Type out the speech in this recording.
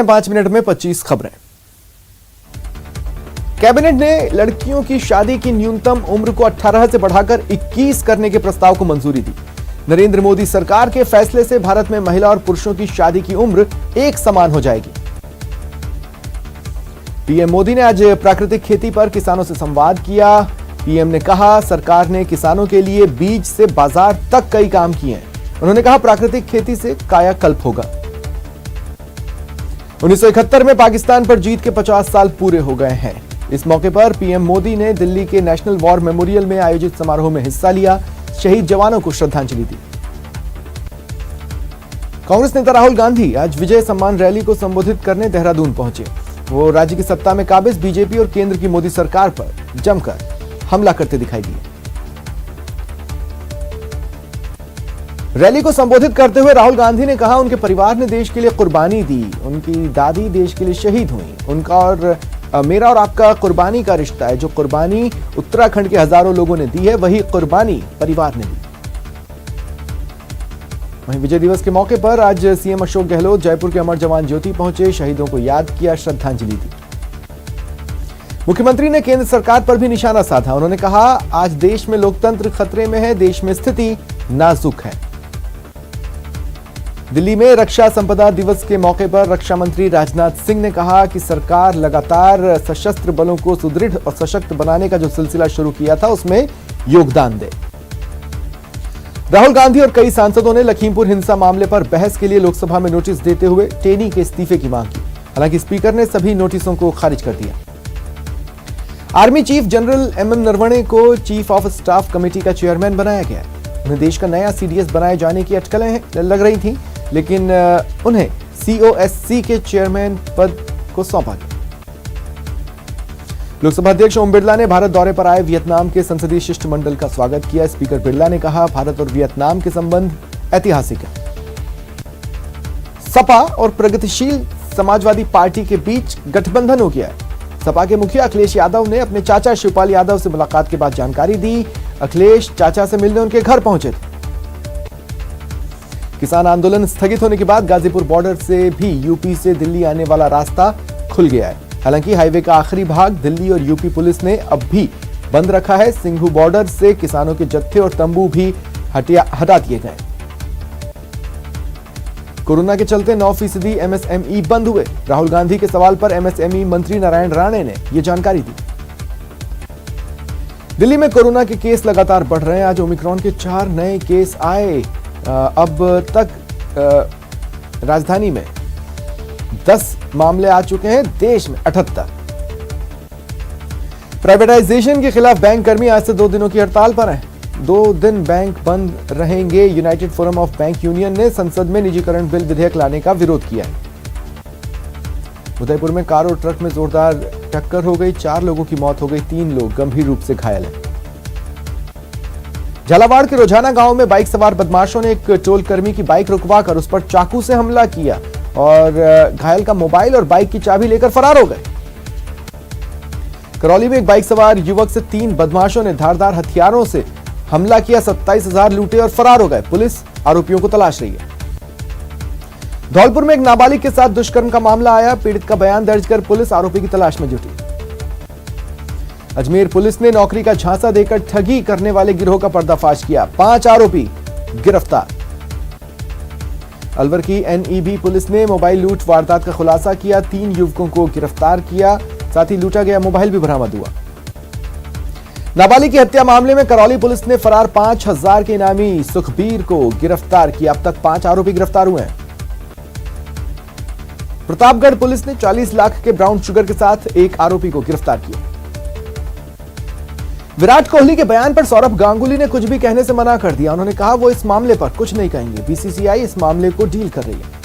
5 minute में 25 खबरें। Cabinet ने लड़कियों की शादी की न्यूनतम उम्र को 18 से बढ़ाकर 21 करने के प्रस्ताव को मंजूरी दी। नरेंद्र मोदी सरकार के फैसले से भारत में महिला और पुरुषों की शादी की उम्र एक समान हो जाएगी। पीएम मोदी ने आज प्राकृतिक खेती पर किसानों से संवाद किया। पीएम ने कहा, सरकार ने किसानों के लिए बीज से बाजार तक कई काम किए हैं। उन्होंने कहा, प्राकृतिक खेती से कायाकल्प होगा। 1971 में पाकिस्तान पर जीत के 50 साल पूरे हो गए हैं। इस मौके पर पीएम मोदी ने दिल्ली के नेशनल वॉर मेमोरियल में आयोजित समारोह में हिस्सा लिया, शहीद जवानों को श्रद्धांजलि दी। कांग्रेस नेता राहुल गांधी आज विजय सम्मान रैली को संबोधित करने देहरादून पहुंचे। वो राज्य की सत्ता में काबिज बीजेपी और केंद्र की मोदी सरकार पर जमकर हमला करते दिखाई दिए। रैली को संबोधित करते हुए राहुल गांधी ने कहा, उनके परिवार ने देश के लिए कुर्बानी दी, उनकी दादी देश के लिए शहीद हुई। उनका और मेरा और आपका कुर्बानी का रिश्ता है। जो कुर्बानी उत्तराखंड के हजारों लोगों ने दी है, वही कुर्बानी परिवार ने दी। वहीं विजय दिवस के मौके पर आज सीएम अशोक गहलोत जयपुर के अमर जवान ज्योति पहुंचे, शहीदों को याद किया, श्रद्धांजलि दी। मुख्यमंत्री ने केंद्र सरकार पर भी निशाना साधा। उन्होंने कहा, आज देश में लोकतंत्र खतरे में है, देश में स्थिति नाजुक है। दिल्ली में रक्षा संपदा दिवस के मौके पर रक्षा मंत्री राजनाथ सिंह ने कहा कि सरकार लगातार सशस्त्र बलों को सुदृढ़ और सशक्त बनाने का जो सिलसिला शुरू किया था, उसमें योगदान दे। राहुल गांधी और कई सांसदों ने लखीमपुर हिंसा मामले पर बहस के लिए लोकसभा में नोटिस देते हुए टेनी के इस्तीफे की मांग की। हालांकि स्पीकर ने सभी नोटिसों को खारिज कर दिया। Army chief general MM Naravane को चीफ ऑफ स्टाफ कमेटी का चेयरमैन बनाया गया। उन्हें देश का नया सीडीएस बनाए जाने की अटकलें लग रही थी, लेकिन उन्हें सीओएससी के चेयरमैन पद को सौंपा गया। लोकसभा अध्यक्ष ओम बिरला ने भारत दौरे पर आए वियतनाम के संसदीय शिष्टमंडल का स्वागत किया। स्पीकर बिरला ने कहा, भारत और वियतनाम के संबंध ऐतिहासिक है। सपा और प्रगतिशील समाजवादी पार्टी के बीच गठबंधन हो गया है। सपा के मुखिया अखिलेश यादव ने अपने चाचा शिवपाल यादव से मुलाकात के बाद जानकारी दी। अखिलेश चाचा से मिलने उनके घर पहुंचे थे। किसान आंदोलन स्थगित होने के बाद गाजीपुर बॉर्डर से भी यूपी से दिल्ली आने वाला रास्ता खुल गया है। हालांकि हाईवे का आखिरी भाग दिल्ली और यूपी पुलिस ने अब भी बंद रखा है। सिंघू बॉर्डर से किसानों के जत्थे और तंबू भी हटा दिए गए। कोरोना के चलते 9% एमएसएमई बंद हुए। राहुल गांधी के सवाल पर एमएसएमई मंत्री नारायण राणे ने यह जानकारी दी। दिल्ली में कोरोना के केस लगातार बढ़ रहे हैं। आज ओमिक्रॉन के 4 नए केस आए। अब तक राजधानी में 10 मामले आ चुके हैं, देश में 78। प्राइवेटाइजेशन के खिलाफ बैंक कर्मी आज से 2 दिनों की हड़ताल पर हैं। 2 दिन बैंक बंद रहेंगे। United forum of bank union ने संसद में निजीकरण बिल विधेयक लाने का विरोध किया है। उदयपुर में कार और ट्रक में जोरदार टक्कर हो गई, 4 लोगों की मौत हो गई, 3 लोग गंभीर रूप से घायल हैं। झालावाड़ के रोजाना गांव में बाइक सवार बदमाशों ने एक टोल कर्मी की बाइक रुकवाकर उस पर चाकू से हमला किया और घायल का मोबाइल और बाइक की चाबी लेकर फरार हो गए। करौली में एक बाइक सवार युवक से 3 बदमाशों ने धारदार हथियारों से हमला किया, 27,000 लूटे और फरार हो गए। पुलिस आरोपियों को तलाश रही है। धौलपुर में एक नाबालिग के साथ दुष्कर्म का मामला आया। पीड़ित का बयान दर्ज कर पुलिस आरोपी की तलाश में जुटी। अजमेर पुलिस ने नौकरी का झांसा देकर ठगी करने वाले गिरोह का पर्दाफाश किया, 5 आरोपी गिरफ्तार। अलवर की एनईबी पुलिस ने मोबाइल लूट वारदात का खुलासा किया, 3 युवकों को गिरफ्तार किया, साथ ही लूटा गया मोबाइल भी बरामद हुआ। नाबालिग की हत्या मामले में करौली पुलिस ने फरार 5,000 के इनामी सुखबीर को गिरफ्तार किया। अब तक 5 आरोपी गिरफ्तार हुए हैं। प्रतापगढ़ पुलिस ने 40 लाख के ब्राउन शुगर के साथ एक आरोपी को गिरफ्तार किया। विराट कोहली के बयान पर सौरभ गांगुली ने कुछ भी कहने से मना कर दिया। उन्होंने कहा, वो इस मामले पर कुछ नहीं कहेंगे। बीसीसीआई इस मामले को डील कर रही है।